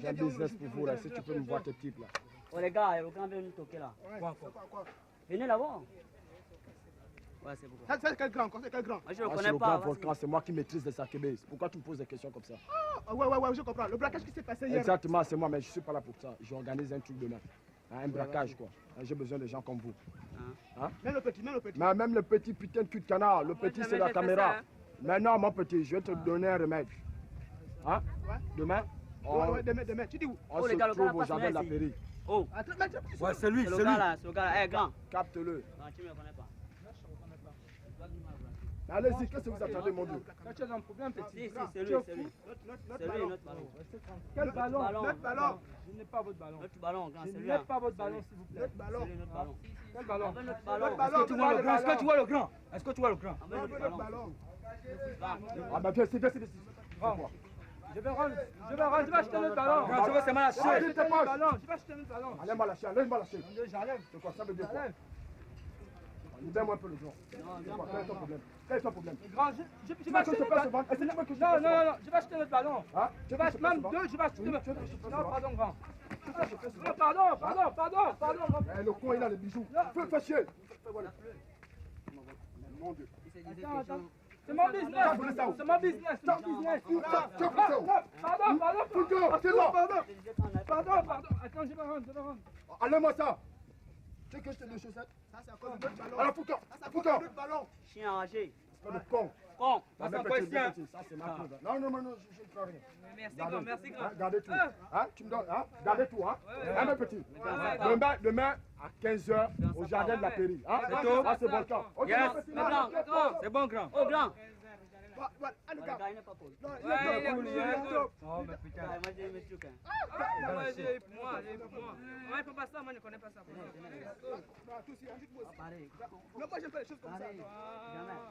J'ai un business pour vous là, si tu peux me voir tes types là. Oh les gars, le grand vient nous toquer là. Quoi? Venez là-bas. Ouais, c'est beaucoup. C'est quel grand? C'est quel grand? Moi je le Moi, connais c'est le pas. grand volcan, c'est moi qui maîtrise les Sakebés. Pourquoi tu me poses des questions comme ça? Ouais, je comprends. Le braquage qui s'est passé hier. Exactement, c'est moi, mais je suis pas là pour ça. J'organise un truc demain. Un braquage quoi. J'ai besoin de gens comme vous. Hein? Même le petit. Mais même le petit putain de cul de canard, le petit c'est la caméra. Maintenant mon petit, je vais te donner un remède. Hein? Demain, Ouais, demain. Tu dis où? on se trouve au jardin de la Péri. Oh, Ouais, c'est lui, c'est le gars là, c'est le gars là. Eh, grand. Capte-le. Non, tu me connais pas. Allez-y, qu'est-ce que vous attendez mon Dieu? Tu as un problème, petit. Si, c'est lui, c'est lui. C'est lui, notre ballon. Quel ballon? Notre ballon. Je n'ai pas votre ballon. Notre ballon, grand, Je c'est lui. n'ai pas votre ballon, s'il vous plaît. Notre ballon. C'est lui, notre ballon. Quel ballon? Notre ballon. Est-ce que tu vois le grand? Est-ce que tu vois le grand? Est-ce que tu vois le grand? Notre ballon. Ah bah viens, c'est bien. Je vais rendre, je vais acheter le ballon. Je vais seulement lâcher. Allez, t'es moche. Je vais acheter le ballon. Allez, moi lâcher. J'enlève. C'est quoi, ça veut dire quoi? J'enlève. Libère-moi un peu le jour. Quel est ton problème? Quel est ton problème? Grand, je vais acheter le ballon. Non, je vais acheter le ballon. Hein? Je vais acheter même deux, je vais acheter le ballon. Non, pardon, grand. Pardon. Eh, le con, il a les bijoux. Fais chier. Mon Dieu. Attends. C'est mon business. C'est mon business. Pardon. Attends, je vais rendre. Allez-moi ça. Tu sais que je te deux chaussettes? Ça, c'est encore notre ballon. Alors, Foucault. Notre ballon. Chien enragé. C'est le con. Con. Ah, mais petit, ça c'est ma preuve. Non, je ne ferai rien. Merci, grand. Gardez tout. Hein? Tu me donnes, hein? Gardez tout, hein? Hein, mes petits? Demain, à 15h, au jardin de la Péri. Hein? C'est tout? Ah, c'est volcan. Ok, Yes. mes petits, C'est bon, grand. Oh, grand. Allez, Le gars. gars, il n'est pas pauvre. Non, il est top. Oh, mais putain. Moi, j'ai mes trucs. Moi, il faut pas ça, moi, je ne connais pas ça. Pareil. Non, moi, j'aime pas les choses comme ça. Jamais.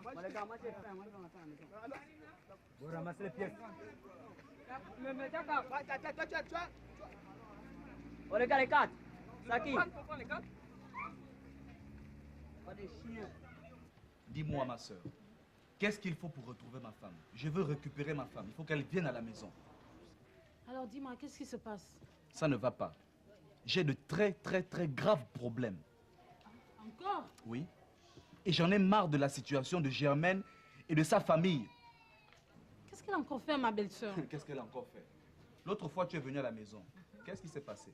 Moi, les gars, moi, j'ai faim. Moi, je vais rentrer à la maison. Vous ramassez les pièces. Mais Tu as. Oh, les gars, les quatre. Ça qui? les quatre. Pas des chiens. Dis-moi, ma soeur, qu'est-ce qu'il faut pour retrouver ma femme? Je veux récupérer ma femme. Il faut qu'elle vienne à la maison. Alors dis-moi, qu'est-ce qui se passe? Ça ne va pas. J'ai de très graves problèmes. Encore? Oui. Et j'en ai marre de la situation de Germaine et de sa famille. Qu'est-ce qu'elle a encore fait, ma belle-sœur? Qu'est-ce qu'elle a encore fait? L'autre fois, tu es venu à la maison. Qu'est-ce qui s'est passé?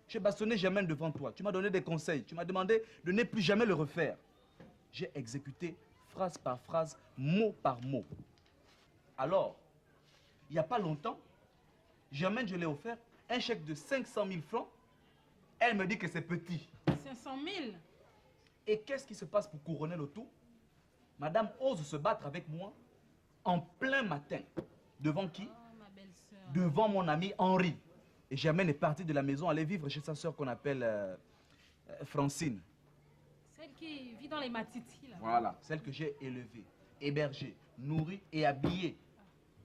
J'ai bastonné Germaine devant toi. Tu m'as donné des conseils. Tu m'as demandé de ne plus jamais le refaire. J'ai exécuté phrase par phrase, mot par mot. Alors, il n'y a pas longtemps, Germaine, je l'ai offert un chèque de 500 000 francs. Elle me dit que c'est petit. 500 000? Et qu'est-ce qui se passe pour couronner le tout? Madame ose se battre avec moi en plein matin. Devant qui? Oh, ma belle-sœur. Devant mon ami Henri. Et Germaine est partie de la maison, aller vivre chez sa sœur qu'on appelle Francine. Celle qui vit dans les matitis, là. Voilà, celle que j'ai élevée, hébergée, nourrie et habillée.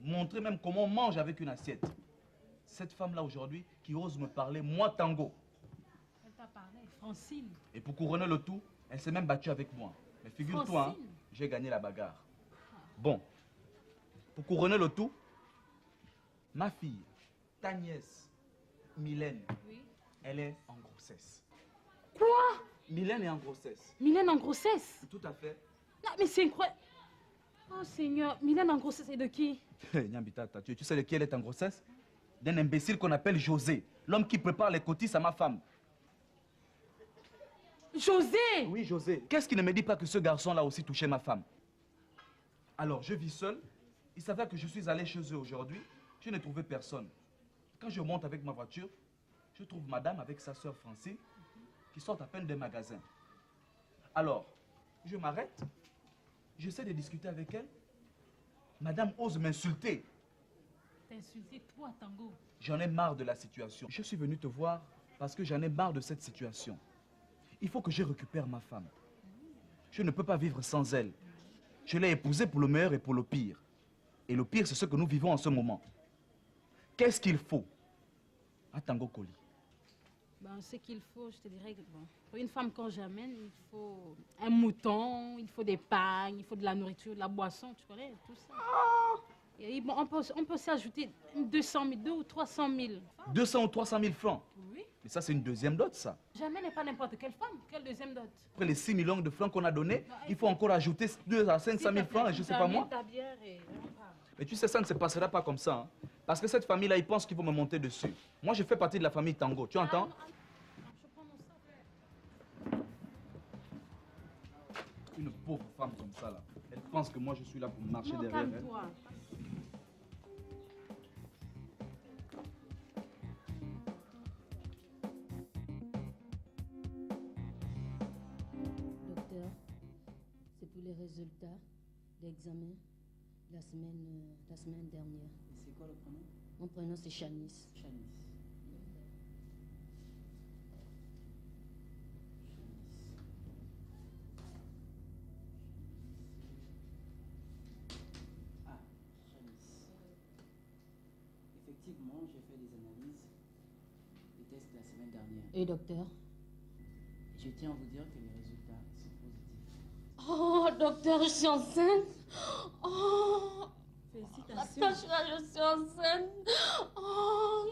Montrer même comment on mange avec une assiette. Cette femme-là aujourd'hui qui ose me parler, moi tango. Elle t'a parlé, Francine. Et pour couronner le tout, elle s'est même battue avec moi. Mais figure-toi, hein, Francine? j'ai gagné la bagarre. Bon, pour couronner le tout, ma fille, ta nièce, Mylène, Oui. elle est en grossesse. Quoi? Mylène est en grossesse. Mylène en grossesse? Tout à fait. Non, mais c'est incroyable. Oh Seigneur, Mylène en grossesse, c'est de qui? Nyambitata, tu sais de qui elle est en grossesse? D'un imbécile qu'on appelle José, l'homme qui prépare les cotises à ma femme. José! Oui, José. Qu'est-ce qui ne me dit pas que ce garçon-là aussi touchait ma femme? Alors, je vis seul. Il s'avère que je suis allé chez eux aujourd'hui. Je n'ai trouvé personne. Quand je monte avec ma voiture, je trouve madame avec sa sœur Francine qui sortent à peine des magasins. Alors, je m'arrête. J'essaie de discuter avec elle. Madame ose m'insulter. T'as insulté toi, Tango. J'en ai marre de la situation. Je suis venu te voir parce que j'en ai marre de cette situation. Il faut que je récupère ma femme. Je ne peux pas vivre sans elle. Je l'ai épousée pour le meilleur et pour le pire. Et le pire, c'est ce que nous vivons en ce moment. Qu'est-ce qu'il faut à Tango Koli? Ben, ce qu'il faut, je te dirais que bon, pour une femme qu'on j'amène, il faut un mouton, il faut des pagnes, il faut de la nourriture, de la boisson, tu connais, tout ça. Et bon, on peut s'ajouter 200 000, 2 ou 300 000. 200 ou 300 000 francs. Oui. Mais ça, c'est une deuxième dot, ça. Jamais n'est pas n'importe quelle femme. Quelle deuxième dot? Après les 6 millions de francs qu'on a donnés, il faut encore ajouter 2 à 500 000 francs, et je ne sais pas moi. Mais tu sais, ça ne se passera pas comme ça. Hein. Parce que cette famille-là, ils pensent qu'ils vont me monter dessus. Moi, je fais partie de la famille Tango. Tu entends? Une pauvre femme comme ça, là. Elle pense que moi, je suis là pour marcher derrière elle. Calme-toi. Docteur, c'est pour les résultats d'examen la semaine dernière. Et c'est quoi le prénom? Mon prénom c'est Chanice. Chanice. Ah, Chanice. Effectivement, j'ai fait des analyses, des tests la semaine dernière. Et docteur? Je tiens à vous dire que les résultats sont positifs. Oh, docteur, je suis enceinte. Oh, Félicitations. je suis enceinte. Oh,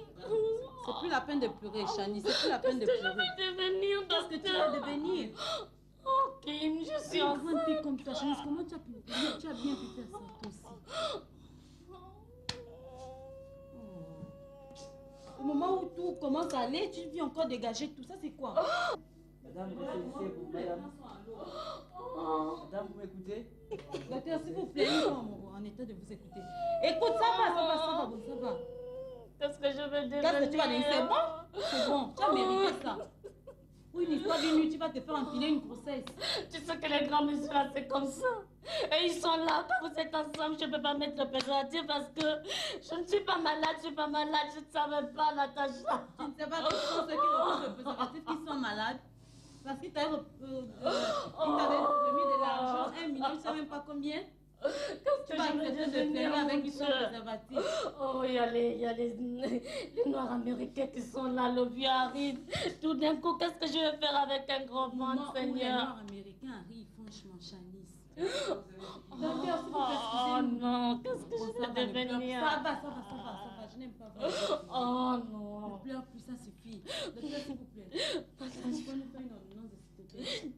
C'est plus la peine de pleurer, Chani. C'est plus la peine de pleurer. je vais devenir, Qu'est-ce que tu vas docteur? devenir? Oh, Kim, je suis Une enceinte. grande fille comme toi, Chani. Comment tu as bien pu faire ça, toi aussi? Au moment où tout commence à aller, tu viens encore dégager tout ça, c'est quoi? Madame, réfléchissez-vous, madame. Madame, vous m'écoutez? Docteur, s'il vous plaît, nous sommes en état de vous écouter. Écoute, ça va. Qu'est-ce que je vais devenir? Qu'est-ce que tu vas dire? C'est bon? C'est bon, tu as mérité ça. Pour une histoire d'une nuit, tu vas te faire empiler une grossesse. Tu sais que les grands messieurs là, c'est comme ça. Et ils sont là, quand vous êtes ensemble, je ne peux pas mettre le préservatif parce que je ne suis pas malade, je ne savais pas, Natacha. Tu ne sais pas qui sont ceux qui refusent le préservatif qui sont malades. Parce qu'ils t'avaient remis de l'argent, 1 million, je ne sais même pas combien. Qu'est-ce Tu que vas je vais accepter de devenir payer avec mon ton Dieu? préservatif. Oh, il y a les Noirs américains qui sont là, le vieux arrive. Tout d'un coup, qu'est-ce que je vais faire avec un grand monde, Moment où les Seigneur? Noirs américains arrivent, franchement, Chanice. Oh non, qu'est-ce que je vais devenir? Ça va, je n'aime pas voir. Oh non. Ne pleure plus, ça suffit. Docteur, s'il vous plaît. Vous pouvez nous faire une ordonnance de s'il te plaît?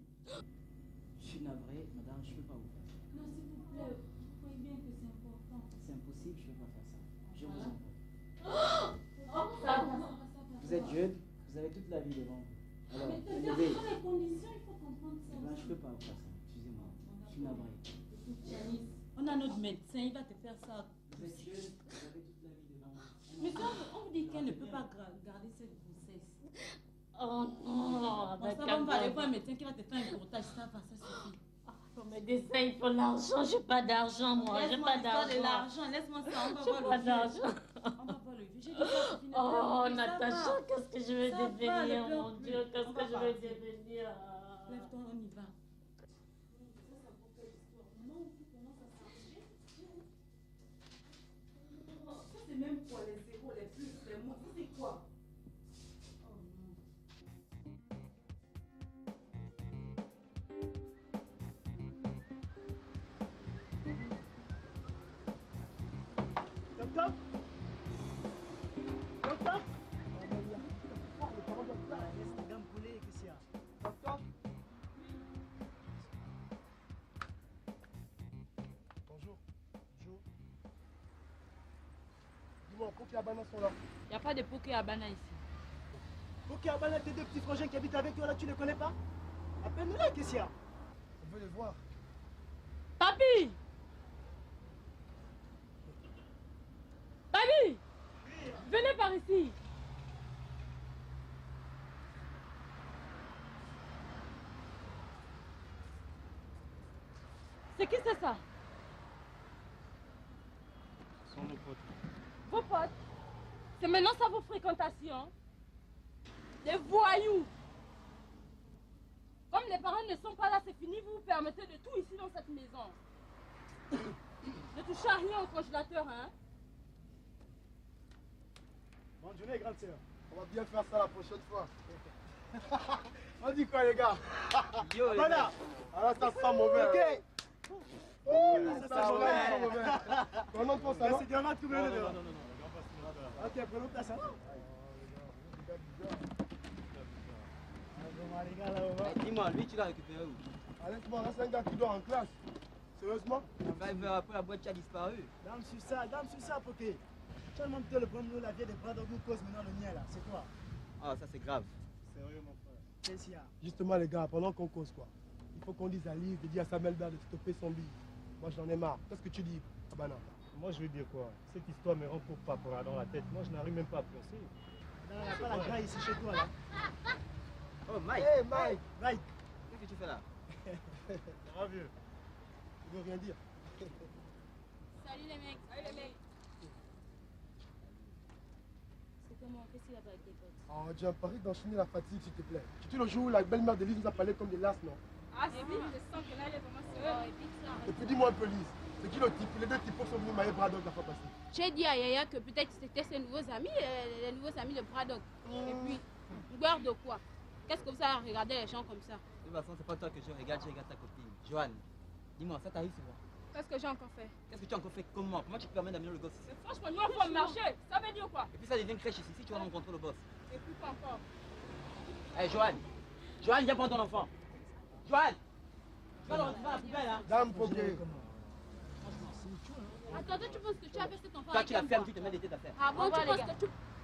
Je suis navré, madame, je ne peux pas vous faire ça. Non, s'il vous plaît. Vous voyez bien que c'est important. C'est impossible, je ne peux pas faire ça. Je vous en prie. Ça va. Vous êtes jeune, vous avez toute la vie devant vous. Alors, Mais levez. dans les conditions, il faut comprendre ça. Eh ben, je ne peux pas vous faire ça. Excusez-moi. Je suis navré. Janice, on a notre médecin, il va te faire ça. Vous êtes jeune, vous avez toute la vie devant vous. Mais quand on vous dit qu'elle ne peut pas garder cette grossesse, Oh non. bon, ça va, on va aller voir un médecin qui va te faire un courtage, ça va, ça suffit. Pour mes dessins, il faut l'argent. J'ai pas d'argent, moi. J'ai Laisse-moi pas l'histoire de d'argent. l'argent, laisse-moi ça, on va J'ai voir pas le vieux. d'argent. On va voir le vieux. J'ai dit ça, c'est fini. Oh, Ça Natacha, va. qu'est-ce que je vais Ça va, devenir, ne pleure mon plus. Dieu? Qu'est-ce On que va je vais partir. devenir? Lève-toi, on y va. Ça, c'est même quoi les zéros, les plus, les moins, ça, c'est quoi? Oh non. Docteur? Docteur? Docteur? Bonjour. Bonjour. Dis-moi, Poké et Abana sont là. Il n'y a pas de Poké Abana ici. Poké et Abana, tes deux petits frangins qui habitent avec toi là, tu les connais pas? Appelle-nous-les, qu'est-ce qu'il y a? On veut les voir. Papi! Papi! Venez par ici. C'est qui c'est ça? Ce sont nos potes. Vos potes? C'est maintenant ça vos fréquentations? Les voyous! Comme les parents ne sont pas là, c'est fini, vous vous permettez de tout ici dans cette maison. Ne touchez à rien au congélateur, hein? Bonne journée, grande sœur. On va bien faire ça la prochaine fois. On dit quoi, les gars? Yo, les Voilà. Alors, ça sent mauvais. Ok. Oh, c'est ça, pendant qu'on Là, s'en c'est gamin de combien Non, de non, dehors? non, non, non. Ok, prenons place, hein. Les gars, là, on va. Dis-moi, lui, tu l'as récupéré où? Allez, tu vois, là, c'est un gars qui dort en classe. Sérieusement? Après, la boîte qui a disparu. Dame sur ça, Poké. Tu as demandé le prendre la vieille des bras d'Ogu cause maintenant le mien, là. C'est quoi? Ah, ça, c'est grave. Sérieux, mon frère. Qu'est-ce qu'il y a? Justement, les gars, pendant qu'on cause, quoi, il faut qu'on dise à Lise de dire à Samuel Bert de stopper son bille. Moi, j'en ai marre. Qu'est-ce que tu dis, Abana? Moi, je veux dire quoi? Cette histoire me rend pour papera dans la tête. Moi, je n'arrive même pas à penser. Non, il n'y a pas la graille ici chez toi, là. Oh, Mike! Hey, Mike! Mike, Qu'est-ce que tu fais là? Ça va, vieux? Tu veux rien dire? Salut les mecs. C'est comment? Qu'est-ce qu'il y a avec tes potes? Oh, j'ai un pari d'enchaîner la fatigue, s'il te plaît. Tu sais, le jour où la belle-mère de Lise nous a parlé comme des lasses, non? Ah, si, je sens que là, il est vraiment sérieux. Et puis dis-moi un peu, Lise, c'est qui le type? Les deux types sont venus mailler Braddock la fois passée. J'ai dit à Yaya que peut-être c'était ses nouveaux amis, les nouveaux amis de Braddock. Et puis, peur de quoi? Qu'est-ce que vous avez regardé les gens comme ça? De toute façon, c'est pas toi que je regarde ta copine. Joanne, dis-moi, ça t'arrive souvent? Qu'est-ce que j'ai encore fait? Qu'est-ce que tu as encore fait? Comment tu te permets d'amener le gosse ici? Franchement, nous, on peut marcher. Ça veut dire quoi? Et puis ça devient crèche ici, si tu vas rencontrer le boss. Et puis pas encore. Hé, Joanne! Joanne, viens prendre ton enfant! Joanne! Tu vas le retirer à la poubelle, hein? Dame Poké. Attends, tu penses que tu as fait cet enfant Toi, avec tu la un fermes, bois? tu te mets des têtes à faire. Ah bon, tu penses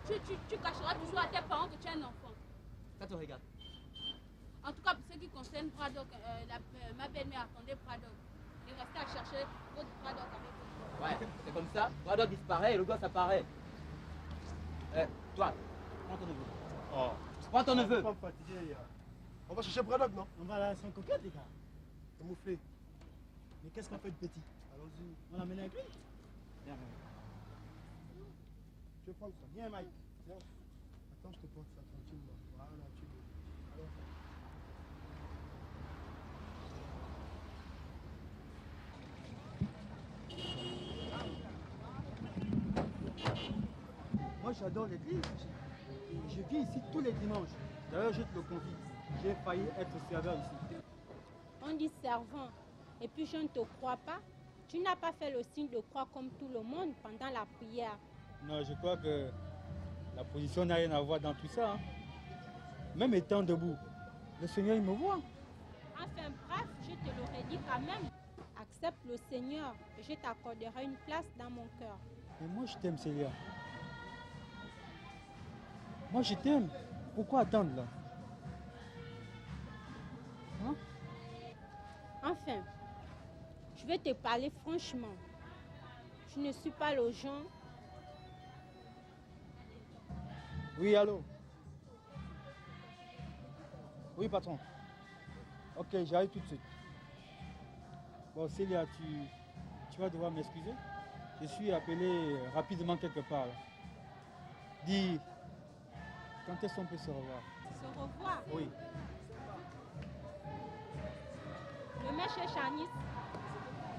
que tu cacheras toujours à tes parents que tu as un enfant? Ça te regarde. En tout cas, pour ce qui concerne Braddock, ma belle-mère attendait Braddock. Il restait à chercher votre Braddock avec vous. Ouais, c'est comme ça. Braddock disparaît et le gosse apparaît. Toi, prends ton neveu. Oh. Prends ton On neveu. va pas fatiguer, là. On va chercher Braddock, non? on va là, c'est un coquette, les gars. Camouflé. Mais qu'est-ce qu'on fait de petit? Allons-y. On l'emmène avec lui? Viens, Tu veux prendre ça? Viens, Mike. Viens. Attends, je te porte ça tranquillement. Voilà, tu veux. Alors. Moi, j'adore l'église. Je viens ici tous les dimanches. D'ailleurs, je te le confie. J'ai failli être serveur ici. On dit servant. Et puis je ne te crois pas. Tu n'as pas fait le signe de croix comme tout le monde pendant la prière. Non, je crois que la position n'a rien à voir dans tout ça. Hein. Même étant debout, le Seigneur, il me voit. Enfin bref, je te l'aurais dit quand même. Accepte le Seigneur et je t'accorderai une place dans mon cœur. Mais moi, je t'aime, Célia. Moi, je t'aime. Pourquoi attendre là? Hein? Enfin, je vais te parler franchement. Je ne suis pas le genre. Oui, allô? Oui, patron. Ok, j'arrive tout de suite. Bon, Célia, tu vas devoir m'excuser. Je suis appelé rapidement quelque part. Là. Dis, quand est-ce qu'on peut se revoir? Se revoir. Oui. Demain chez Chanis.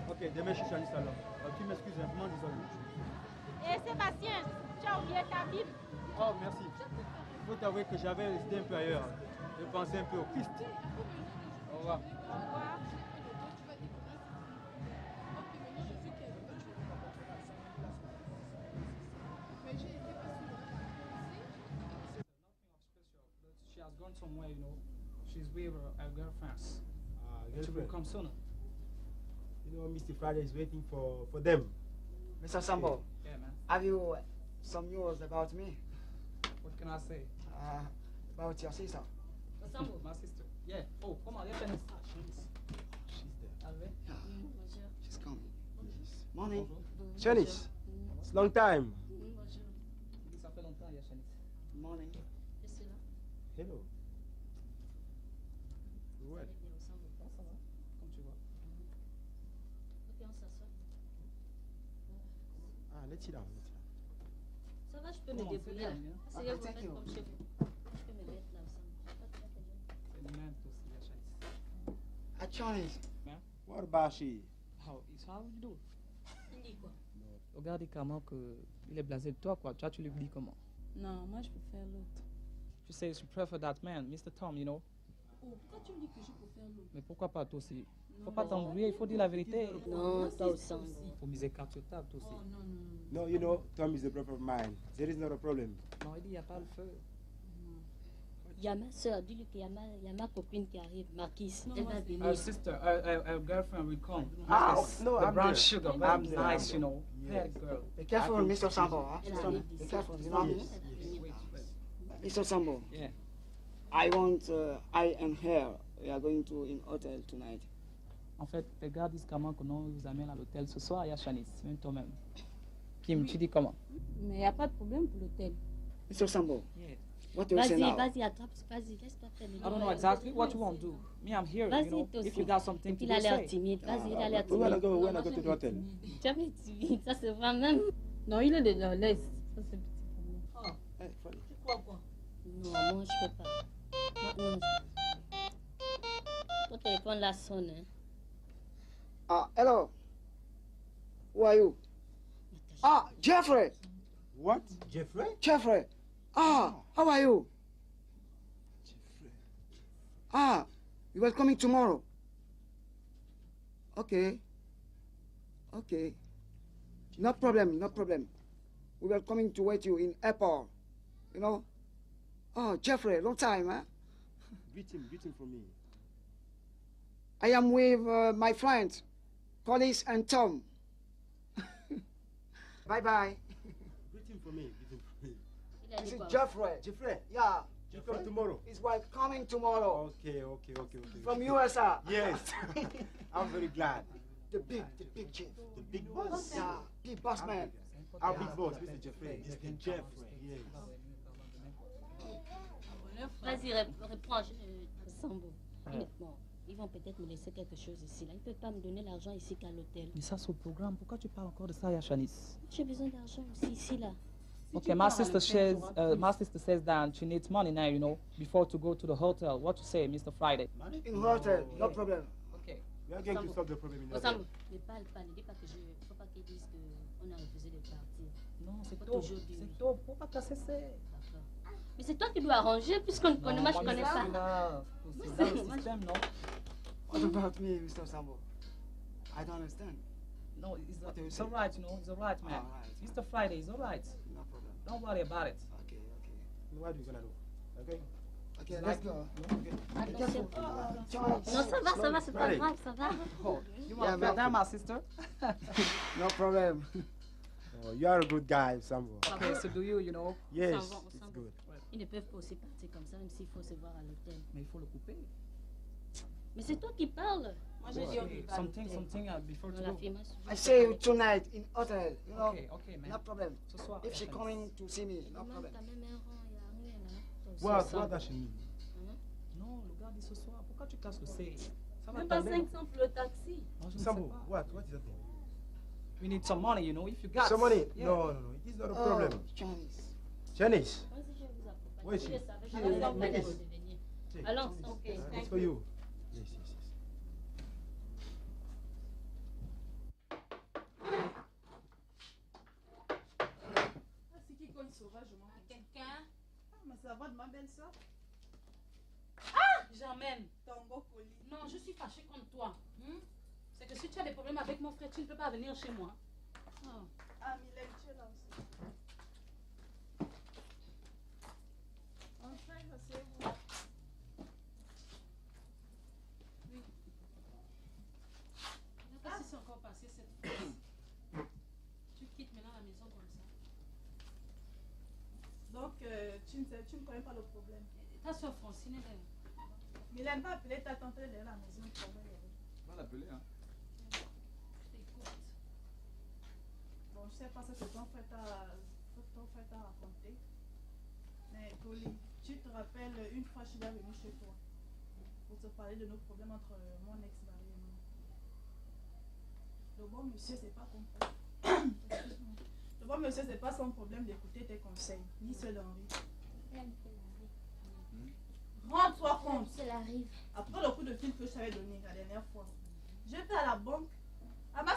Ok, demain je suis Chalice alors. Tu m'excuses, vraiment désolé. Et Sébastien, tu as oublié ta Bible. Oh, merci. Il faut t'avouer que j'avais les idées un peu ailleurs. Je pensais un peu au Christ. Au revoir. Au revoir. She has gone somewhere, you know. She's with her girlfriends. She will Girlfriend. come sooner. You know, Mr. Friday is waiting for them. Mr. Sambo, Yeah, man. have you some news about me? What can I say? About your sister? Sambo. My sister. Yeah. Oh, come on, let's finish. She's there. Arrivé. She's coming. Morning. Janice, it's long time. Ça fait longtemps, il y a Chanice. Morning. Hello. Ouais. Comme tu vois. Ah, let's sit down. Ça va, je peux me Comment, débrouiller. c'est bien, Essayez vous thank mettre you. comme chez vous. Je peux me mettre là ensemble. C'est une même aussi, il y a Chanice. At Chinese. What about she? How you do? Il dit quoi? Regarde comment que il est blasé de toi, quoi. Tu lui dis comment? Non, moi je préfère l'autre. She says she prefer that man, Mr. Tom, you know. Oh, pourquoi tu me dis que je peux faire l'eau? Mais pourquoi pas toi aussi? Faut pas t'embrouiller, il faut dire la vérité. Non, toi aussi. Faut miser carte sur table, toi aussi. Oh, non, non, non. No, you know, Tom is a brother of mine. There is not a problem. Non, il dit, il n'y a pas le feu. Il y a ma soeur, dis-lui qu'il y a ma copine qui arrive, Marquise. Elle va venir. Our sister, our girlfriend will come. Ah, Yes, no, the I'm brown there. sugar, I'm very there, nice, I'm you there. know. Yes. Bad girl. Be careful, Mr. Sambo. Huh? Elle arrive Be d'ici. careful, you know me? Mr. Sambo. Yeah. I want, I and her, we are going to in hotel tonight. En fait, regarde disent comment que nous vous amène à l'hôtel ce soir, il y a Shanice, même toi-même. Kim, tu dis comment? Mais il n'y a pas de problème pour l'hôtel. Mr. Sambo, Yeah. what do you say Vas-y, now? vas-y, attrape, vas-y, laisse-toi terminer. I don't know exactly what you want to do. Me, I'm here, you Vas-y, know. toi If aussi. you got something Et to puis do, il a l'air say. timide. Vas-y, il a l'air We wanna timide. go, to the hotel. Jamais timide, ça se voit même. Non, il est de la laisse. Ça, c'est petit problème. Hey, funny. Tu crois quoi? Non, moi, je peux pas. Moi, non. Ton téléphone là sonne, hein. Hello. Who are you? Ah, Jeffrey. What? Jeffrey? Jeffrey. Ah, how are you? Jeffrey. Ah, you are coming tomorrow. Okay. Okay. No problem, no problem. We were coming to wait you in airport. You know? Oh, Jeffrey, long time, huh? Greet him for me. I am with my friends, Police and Tom. Bye-bye. Greet him for me. Greet him for me. Il a This dit is quoi? Jeffrey. Jeffrey, Yeah. you come tomorrow. His wife coming tomorrow Okay. from USA. Yes. I'm very glad. The big chief. The big boss. Yeah, big boss man. Our big boss, Mr. Jeffrey. Mr. Jeffrey. Yes. Vas-y, reprends, Sambo. Honnêtement, ils vont peut-être me laisser quelque chose ici. Là. Ils ne peuvent pas me donner l'argent ici qu'à l'hôtel. Mais ça, c'est au programme. Pourquoi tu parles encore de ça, Shanice? J'ai besoin d'argent aussi ici, là. Okay, my sister says that she needs money now, you know, before to go to the hotel. What you say, Mr. Friday? In hotel, no problem. Okay. We are going to solve the problem in Oh, hotel. Sambo, ne parle pas, ne dis pas que je... Faut pas qu'ils disent qu'on a refusé de partir. Non, c'est Faut tôt. toujours dire oui. C'est tôt. Faut pas casser ça. D'accord. Mais c'est toi qui dois arranger, puisqu'on connaît, moi je connais pas. C'est dans le système, non? What about me, Mr. Sambo? I don't understand. No, it's What do you it's say? all right, you know. It's all right, man. All right. Mr. Friday, it's all right. No problem. Don't worry about it. Okay. What are you gonna do? Okay. Okay, let's go. Attention. Charles. Non, ça va, c'est pas Allez. grave, ça va. You Yeah, want man. that, my sister? No problem. Oh, you are a good guy, Sambo. Okay, so do you know? Yes, On s'en va, on it's s'en va. good. Ils ne peuvent pas aussi partir comme ça, même s'il faut se voir à l'hôtel. Mais il faut le couper. Mais c'est toi qui parles. Moi, j'ai dit on y va à Something l'hôtel. before Non, to la go. fille m'a I see you tonight in hotel, you know. Okay, man. No problem. Ce soir. If she coming to see me, no Demande problem. quand même un rang, il y a rien là. Toi aussi, What Sambo. does she mean? Non, le gars dit ce soir. Pourquoi tu casses le C? Ça va Même pas tomber. 500 pour le taxi. Moi, je ne sais Sambo, pas. what is happening? We need some money, you know. If you got Some money? Yeah. No, it's not a Oh, problem. Chinese. Chinese, Moi aussi, je vais vous accompagner. Où est-ce Je qu'il- le savais, qui je est- savais que Maguette? vous allez venir. Take. Allons, Ok, It's thank for you. you. Yes. C'est qui cogne sauvage, moi? Quelqu'un? Mais ça va de ma belle-sœur? Germaine. Tango colis. Non, je suis fâchée contre toi. C'est que si tu as des problèmes avec mon frère, tu ne peux pas venir chez moi. Oh. Ah, Mylène, tu es là aussi. Enfin, asseyez-vous. Je ne sais pas si c'est encore passé cette fois. Tu quittes maintenant la maison comme ça. Donc, tu ne connais pas le problème. Ta soeur Francine, elle est... Mylène va appeler ta tante, elle est à la maison. Va l'appeler, hein. Je t'écoute. Bon, je sais pas ce que ton frère t'a raconté. Mais Toli, tu te rappelles, une fois, je suis venue chez toi pour te parler de nos problèmes entre mon ex-mari et moi. Le bon monsieur, c'est pas compris. Excuse-moi. Le bon monsieur, c'est pas son problème d'écouter tes conseils, ni ceux d'Henri. Rends-toi compte. Cela arrive. Après le coup de fil que je t'avais donné la dernière fois, j'étais à la banque. À ma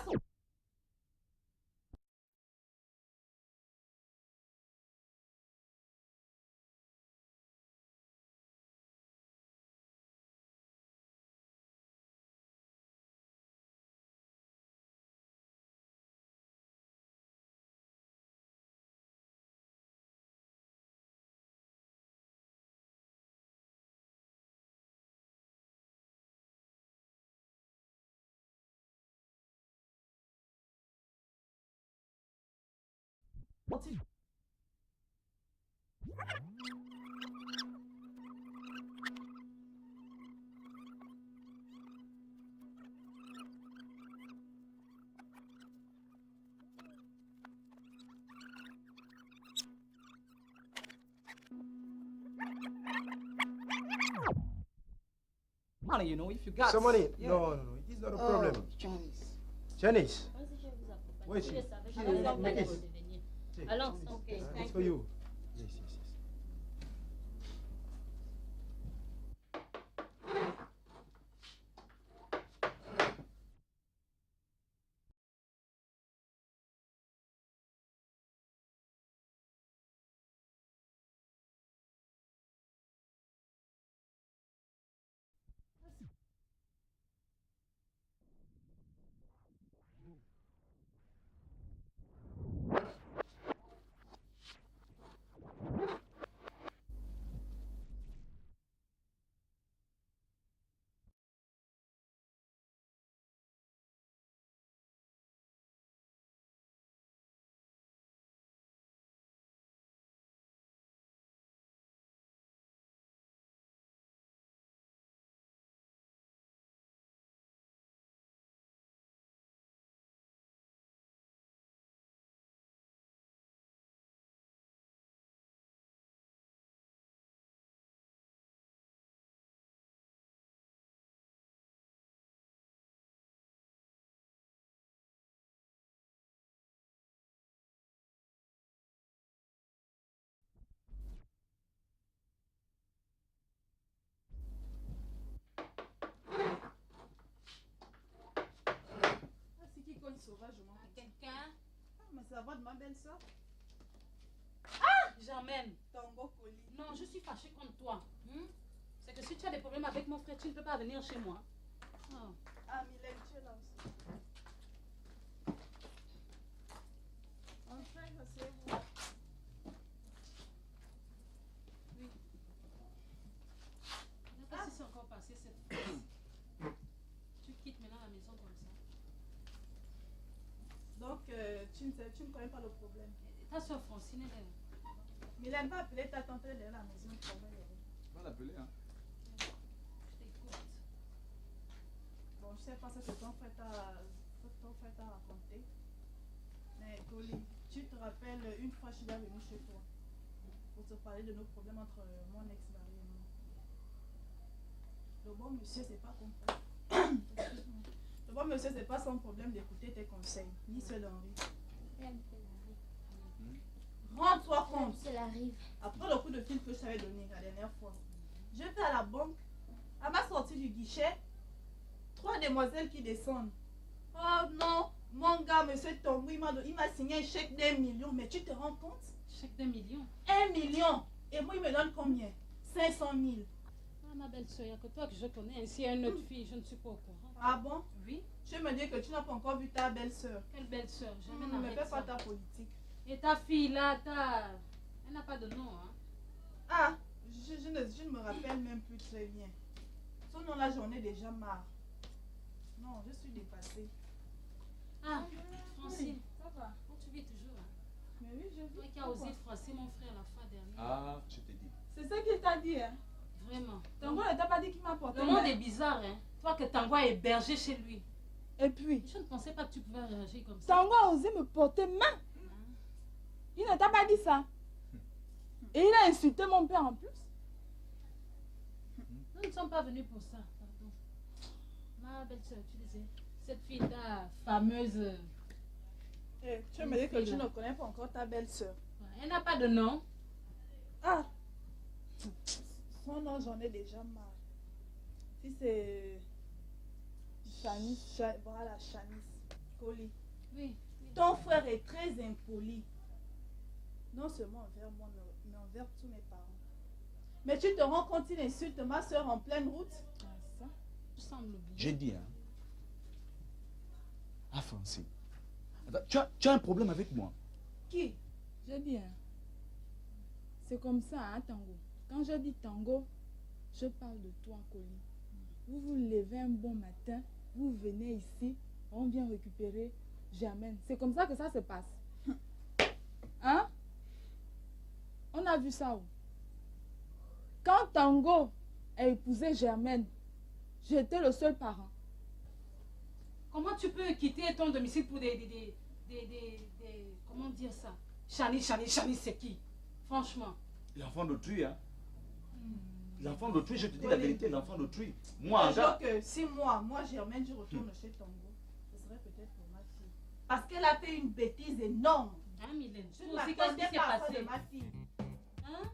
Money, you know, if you got Some money? yeah. No, no, no. It's not a problem. Chinese. Chinese? Vas-y, je vais vous accompagner. Where is Je she? le savais, je She vais is vous accompagner Nice. au déjeuner. Take. Allons, It's ok. it's for you. Yes, yes, yes. Ah, c'est qui cogne sauvagement? Quelqu'un? Ah, mais ça va de ma belle-soeur? J'emmène. Tango colis. Non, je suis fâchée contre toi. C'est que si tu as des problèmes avec mon frère, tu ne peux pas venir chez moi. Oh. Ah, Mylène, tu es là aussi. Enfin, asseyez-vous. Oui. Qu'est-ce qui s'est encore passé cette fois? Tu quittes maintenant la maison comme ça. Donc, tu ne connais pas le problème. Ta soeur Francine, elle est... Mylène va appeler ta tante, elle est à la maison. Va l'appeler, hein. Je t'écoute. Bon, je sais pas ce que ton frère t'a raconté. Mais Toli, tu te rappelles une fois je suis venu chez toi pour te parler de nos problèmes entre mon ex-mari et moi. Le bon monsieur, c'est pas ton frère. Excuse-moi. Le bon monsieur, c'est pas son problème d'écouter tes conseils, ni ceux d'Henri. Rends-toi compte. Après le coup de fil que je t'avais donné la dernière fois, je vais à la banque. À ma sortie du guichet, 3 demoiselles qui descendent. Oh non, mon gars, monsieur Tombo, il m'a signé un chèque d'1 million. Mais tu te rends compte? Chèque d'1 million? 1 million. Et moi, il me donne combien? 500 000. Ah, ma belle-soeur, il n'y a que toi que je connais. Ainsi, il y a une autre fille, je ne suis pas au courant. Ah bon? Oui. Tu me dis que tu n'as pas encore vu ta belle-sœur. Quelle belle-soeur? Jamais Ne n'arrête fais pas ça. ta politique. Et ta fille là, elle n'a pas de nom, hein? Ah, je ne me rappelle même plus très bien. Son nom-là, j'en ai déjà marre. Non, je suis dépassée. Ah, Francine, Ça va? où tu vis toujours, hein? Mais oui, je Toi vis. qui as osé froisser mon frère la fois dernière. Ah, je t'ai dit. C'est ça qu'il t'a dit, hein? Vraiment. Tango ne t'a pas dit qu'il m'a apporté. Le monde est bizarre, hein? Toi que Tango est hébergé chez lui. Et puis, Je ne pensais pas que tu pouvais réagir comme ça. Tango a osé me porter main. Il ne t'a pas dit ça. Et il a insulté mon père en plus. Nous ne sommes pas venus pour ça, pardon. Ma belle-soeur, tu disais, cette fille ta fameuse... Tu me dis que tu ne connais pas encore ta belle-sœur. Elle n'a pas de nom. Ah! Son nom, j'en ai déjà marre. Si c'est... Chanice, voilà, Chanice. Coli. Oui. Ton frère est très impoli. Non seulement envers moi, mais envers tous mes parents. Mais tu te rends compte, il insulte ma soeur en pleine route? Ah, ça, je semble oublier. J'ai dit, hein. Ah, Francine. Attends, tu as un problème avec moi? Qui? J'ai dit, hein. C'est comme ça, hein, Tango. Quand je dis Tango, je parle de toi, Coli. Vous vous levez un bon matin, vous venez ici, on vient récupérer, j'amène. C'est comme ça que ça se passe. Hein? a vu ça où? Quand Tango a épousé Germaine, j'étais le seul parent. Comment tu peux quitter ton domicile pour comment dire ça? Chani, c'est qui? Franchement. L'enfant d'autrui, hein? L'enfant d'autrui, je te dis la vérité, l'enfant d'autrui. Moi, que si moi, Germaine, je retourne chez Tango, ce serait peut-être pour ma fille. Parce qu'elle a fait une bêtise énorme. Hein, Mylène? Je ne m'attendais pas à ça de ma fille. Hein?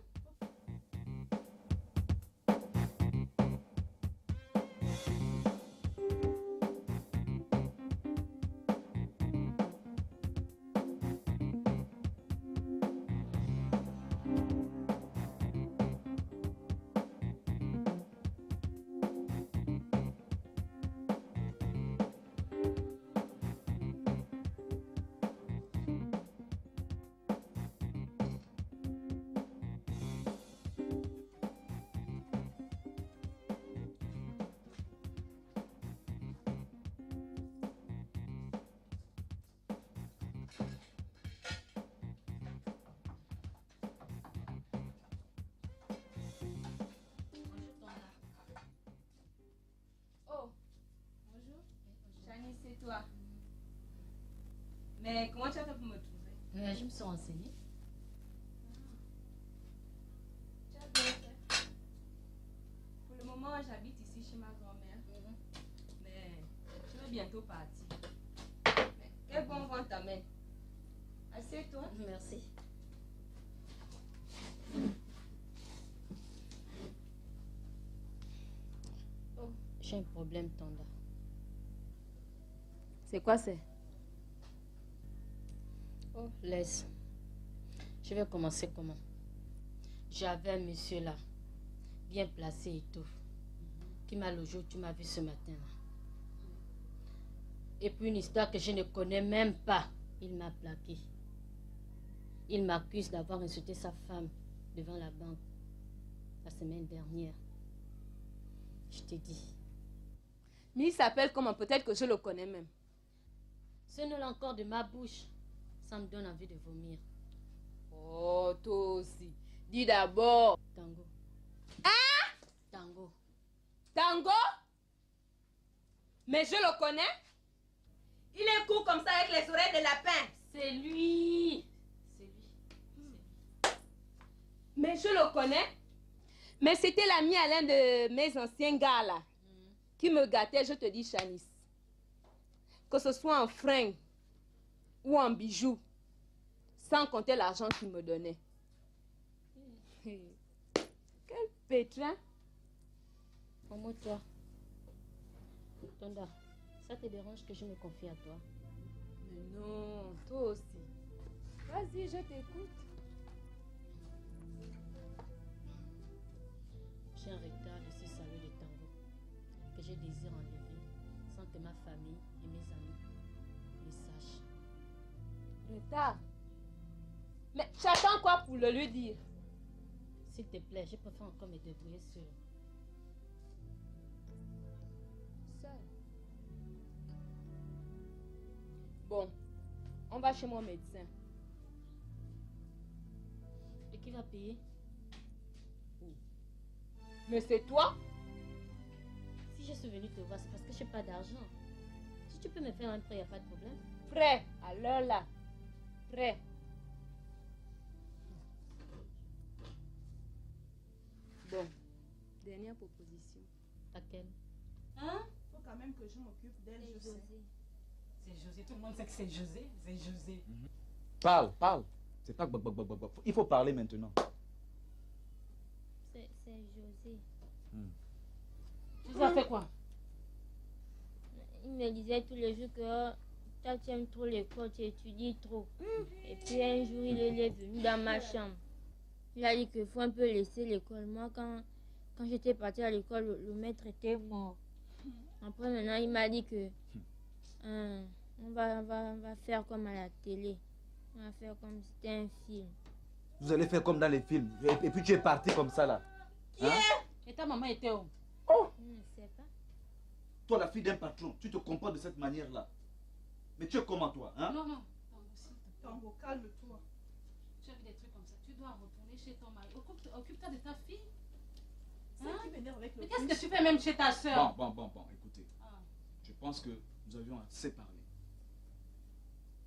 C'est toi. Mais comment tu as fait pour me trouver? Je me suis renseignée. Tu as bien fait. Pour le moment, j'habite ici chez ma grand-mère. Mais je vais bientôt partir. Mais quel bon vent t'amène. Assieds-toi. Merci. Oh, j'ai un problème, Tanda. C'est quoi c'est? Oh, laisse. Je vais commencer comment? J'avais un monsieur là, bien placé et tout, qui m'a logé où tu m'as vu ce matin là. Et puis une histoire que je ne connais même pas, il m'a plaqué. Il m'accuse d'avoir insulté sa femme devant la banque la semaine dernière. Je t'ai dit. Mais il s'appelle comment? Peut-être que je le connais même. Ce nom encore de ma bouche, ça me donne envie de vomir. Oh, toi aussi. Dis d'abord. Tango. Hein? Tango. Tango? Mais je le connais. Il est court comme ça avec les oreilles de lapin. C'est lui. C'est lui. Mais je le connais. Mais c'était l'ami à l'un de mes anciens gars là. Qui me gâtait, je te dis, Chanice. Que ce soit en fringues ou en bijoux, sans compter l'argent qu'il me donnait. Quel pétrin! Au moins toi. Tonda, ça te dérange que je me confie à toi? Mais non, toi aussi. Vas-y, je t'écoute. J'ai un retard de ce salut de Tango que je désire enlever sans que ma famille et mes amis le sachent. Retard? Mais j'attends quoi pour le lui dire? S'il te plaît, je préfère encore me débrouiller seule. Seule? Bon, on va chez mon médecin. Et qui va payer? Mais c'est toi? Si je suis venue te voir, c'est parce que je n'ai pas d'argent. Si tu peux me faire un prêt, il n'y a pas de problème. Prêt, à l'heure là. Prêt. Bon, dernière proposition. Laquelle? Hein? Faut quand même que je m'occupe d'elle, je sais. C'est José, tout le monde sait que c'est José. C'est José. Parle. C'est pas... Il faut parler maintenant. C'est José. Tu as fait quoi? Il me disait tous les jours que toi tu aimes trop l'école, tu étudies trop. Et puis un jour il est venu dans ma chambre. Il a dit qu'il faut un peu laisser l'école. Moi quand j'étais partie à l'école, le maître était mort. Après maintenant il m'a dit que on va faire comme à la télé. On va faire comme si c'était un film. Vous allez faire comme dans les films. Et puis tu es parti comme ça là. Qui est? Et ta maman était où? Oh! Je ne sais pas. Toi, la fille d'un patron, tu te comportes de cette manière-là. Mais tu es comment toi, hein? Non. Tango, calme-toi. Tu as vu des trucs comme ça. Tu toi à retourner chez ton mari. Occupe-toi de ta fille. C'est qui m'énerve avec le Mais qu'est-ce fils. que tu fais même chez ta soeur? Bon, écoutez. Je pense que nous avions assez parlé.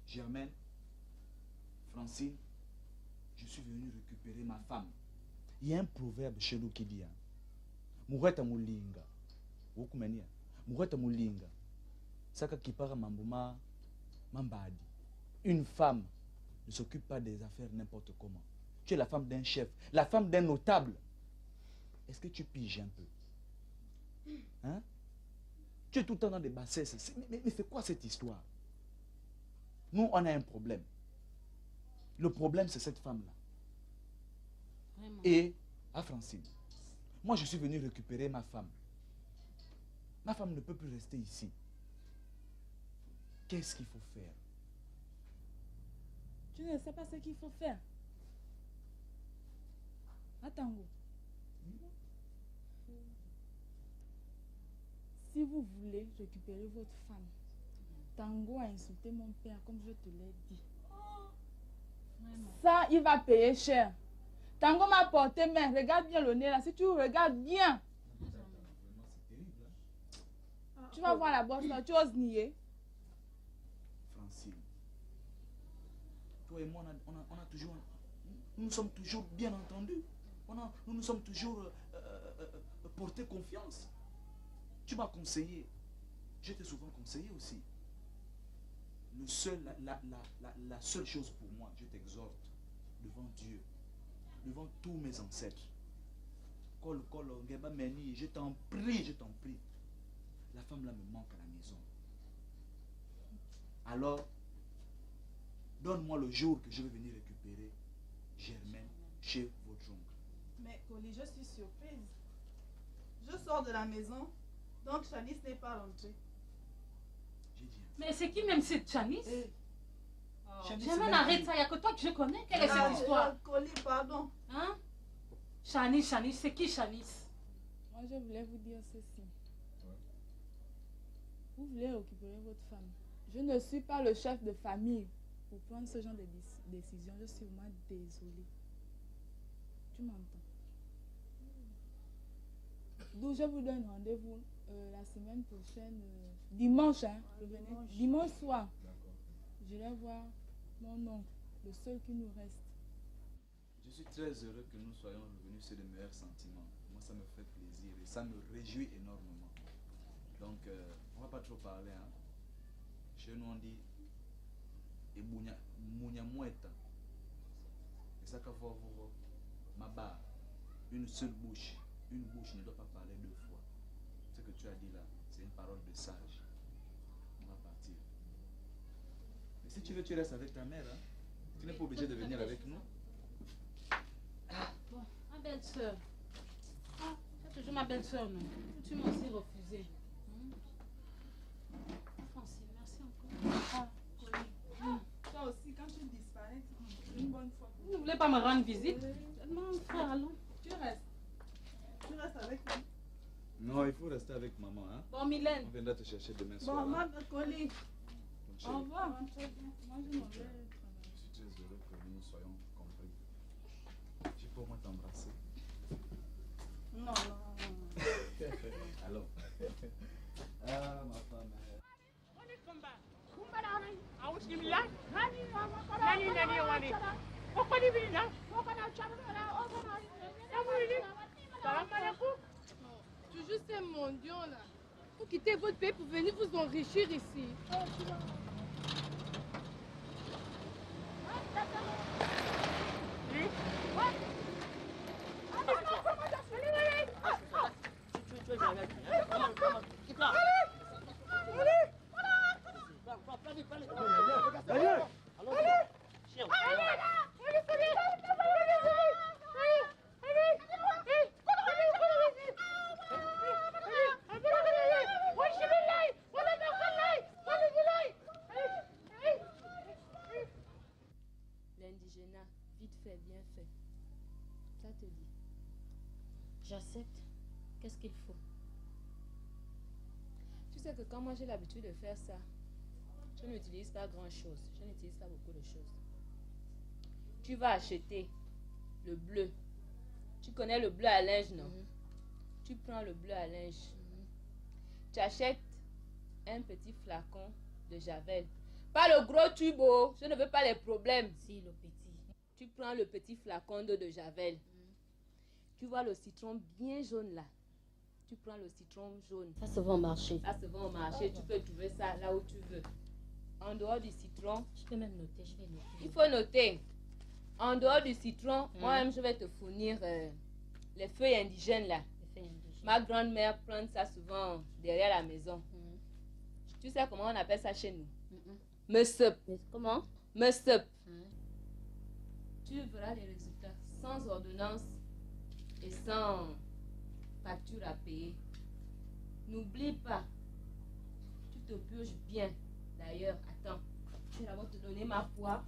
Germaine, Francine, je suis venu récupérer ma femme. Il y a un proverbe chez nous qui dit Mureta mulinga. Vous comprenez? Mureta mulinga. Saka kipara mambuma mambadi. Une femme ne s'occupe pas des affaires n'importe comment. Tu es la femme d'un chef, la femme d'un notable. Est-ce que tu piges un peu? Hein? Tu es tout le temps dans des bassesses. Mais c'est quoi cette histoire? Nous, on a un problème. Le problème, c'est cette femme-là. Vraiment. Et à Francine. Moi, je suis venu récupérer ma femme. Ma femme ne peut plus rester ici. Qu'est-ce qu'il faut faire? Tu ne sais pas ce qu'il faut faire. Attends. Si vous voulez récupérer votre femme, Tango a insulté mon père comme je te l'ai dit. Ça, il va payer cher. Tango m'a porté main. Regarde bien le nez là. Si tu regardes bien, tu vas voir la bosse là. Tu oses nier. Francine, toi et moi, on a toujours... Nous nous sommes toujours bien entendus. Nous nous sommes toujours porté confiance. Tu m'as conseillé. Je t'ai souvent conseillé aussi. La seule chose pour moi, je t'exhorte devant Dieu, devant tous mes ancêtres. Je t'en prie. La femme là me manque à la maison. Alors, donne-moi le jour que je vais venir récupérer Germaine chez votre oncle. Mais Coli, je suis surprise. Je sors de la maison, donc Chanice n'est pas rentrée. Mais c'est qui même cette Chanice? Chanice, Germaine, arrête ça, il n'y a que toi que je connais. Quelle est cette histoire? Coli, pardon. Hein? Chanice, c'est qui Chanice? Moi, je voulais vous dire ceci. Vous voulez récupérer votre femme. Je ne suis pas le chef de famille pour prendre ce genre de décision. Je suis vraiment désolée. Tu m'entends? D'où je vous donne rendez-vous la semaine prochaine, dimanche, hein, dimanche soir. J'irai voir mon oncle, le seul qui nous reste. Je suis très heureux que nous soyons revenus sur de meilleurs sentiments. Moi, ça me fait plaisir et ça me réjouit énormément. Donc, on ne va pas trop parler. Hein. Chez nous, on dit Mounia Moueta. Et ça, quand vous ma barre, une seule bouche. Une bouche ne doit pas parler deux fois. Ce que tu as dit là, c'est une parole de sage. On va partir. Mais si tu veux, tu restes avec ta mère. Hein. Tu n'es pas obligé de venir avec nous. Bon, ma belle-sœur. C'est toujours ma belle-sœur, non? Tu m'as aussi refusé. Francine, merci encore. Toi aussi, quand tu disparais, une bonne fois. Vous ne voulez pas me rendre visite? Non, frère, allons. Tu restes. Tu restes avec lui. Non, il faut rester avec maman. Hein? Bon, Mylène. On viendra te chercher demain soir. Bon, ma Coli. Au revoir. Moi, je m'en vais travailler. Je suis très heureux que nous soyons compris. Je peux au moins t'embrasser. Non. Allons. Ah, ma femme. Toujours ces mendiants là. Vous quittez votre pays pour venir vous enrichir ici. L'indigénat, vite fait, bien fait. Ça te dit. J'accepte. Qu'est-ce qu'il faut? Tu sais que quand moi j'ai l'habitude de faire ça, je n'utilise pas grand-chose. Je n'utilise pas beaucoup de choses. Tu vas acheter le bleu. Tu connais le bleu à linge, non? Tu prends le bleu à linge. Tu achètes un petit flacon de Javel. Pas le gros tube, oh. Je ne veux pas les problèmes. Si, le petit. Tu prends le petit flacon d'eau de Javel. Tu vois le citron bien jaune là. Tu prends le citron jaune. Ça se vend au marché. Ça se vend au marché. Tu peux trouver ça là où tu veux. En dehors du citron. Je peux même noter, je vais noter. Il faut noter. En dehors du citron, moi-même je vais te fournir les feuilles indigènes là. Les feuilles indigènes. Ma grand-mère prend ça souvent derrière la maison. Tu sais comment on appelle ça chez nous? Messep. Comment? Messep. Tu verras les résultats sans ordonnance et sans facture à payer. N'oublie pas, tu te purges bien. D'ailleurs, attends, je vais d'abord te donner ma poire.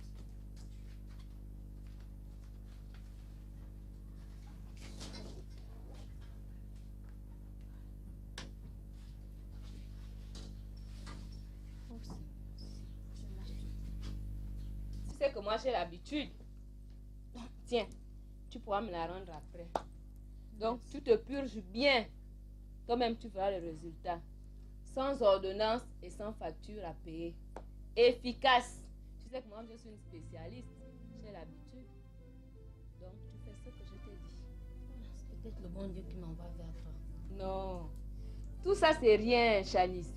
Tu sais que moi j'ai l'habitude. Tiens, tu pourras me la rendre après. Donc tu te purges bien. Toi-même tu verras le résultat. Sans ordonnance et sans facture à payer. Efficace. Tu sais que moi je suis une spécialiste. J'ai l'habitude. Donc tu fais ce que je t'ai dit. C'est peut-être le bon Dieu qui m'envoie vers toi. Non. Tout ça c'est rien, Chanice.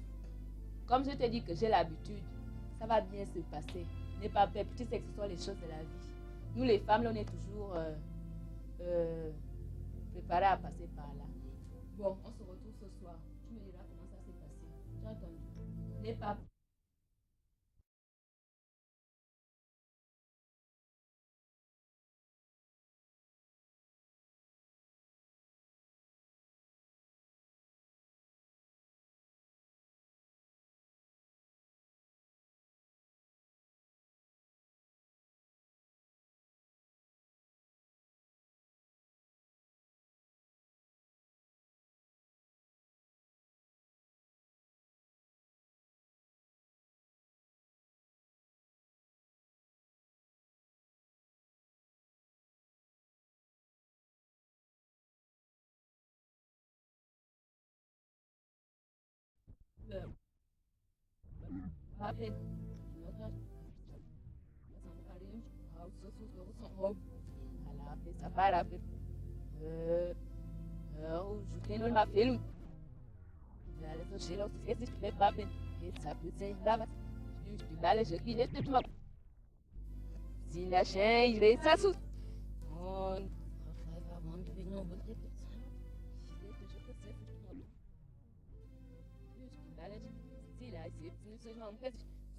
Comme je t'ai dit que j'ai l'habitude, ça va bien se passer. N'aie pas peur. Tu sais que ce sont les choses de la vie. Nous les femmes, là, on est toujours préparées à passer par là. Bon, on se retrouve ce soir. Tu me diras comment ça s'est passé. Tu as entendu? N'aie pas peur.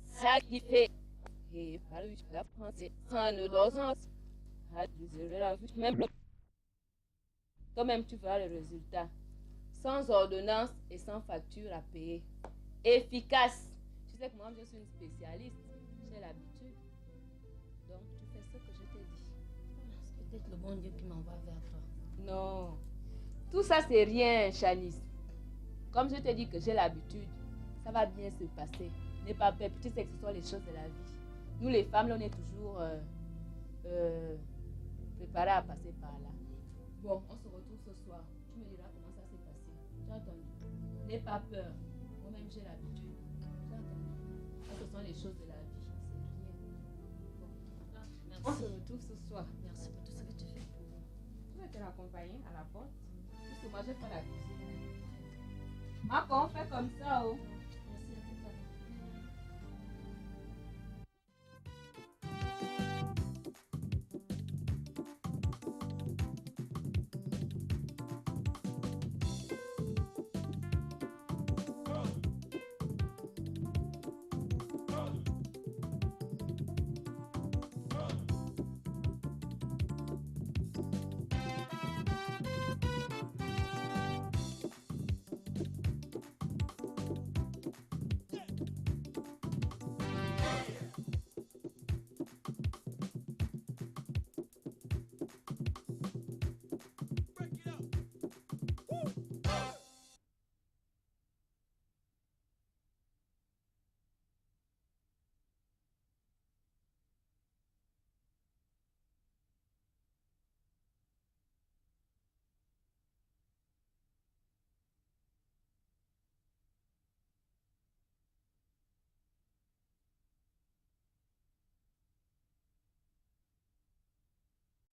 Ça qui fait et par la français sans l'ordonnance même toi-même tu verras le résultat sans ordonnance et sans facture à payer efficace. Tu sais que moi je suis une spécialiste, j'ai l'habitude. Donc tu fais ce que je t'ai dit. C'est peut-être le bon Dieu qui m'envoie vers toi. Non, tout ça c'est rien, Chanice. Comme je te dis que j'ai l'habitude, ça va bien se passer. N'aie pas peur, tu sais que ce sont les choses de la vie. Nous les femmes, là, on est toujours préparées à passer par là. Bon, on se retrouve ce soir. Tu me diras comment ça s'est passé. Tu as entendu? N'aie pas peur. Moi-même, j'ai l'habitude. Tu as entendu? Ça, ce sont les choses de la vie. C'est rien. Bon. Merci. On se retrouve ce soir. Merci pour tout ce que tu fais pour moi. Tu vas te l'accompagner à la porte. Parce que moi, j'ai fait la cuisine. Marco, on fait comme ça, oh.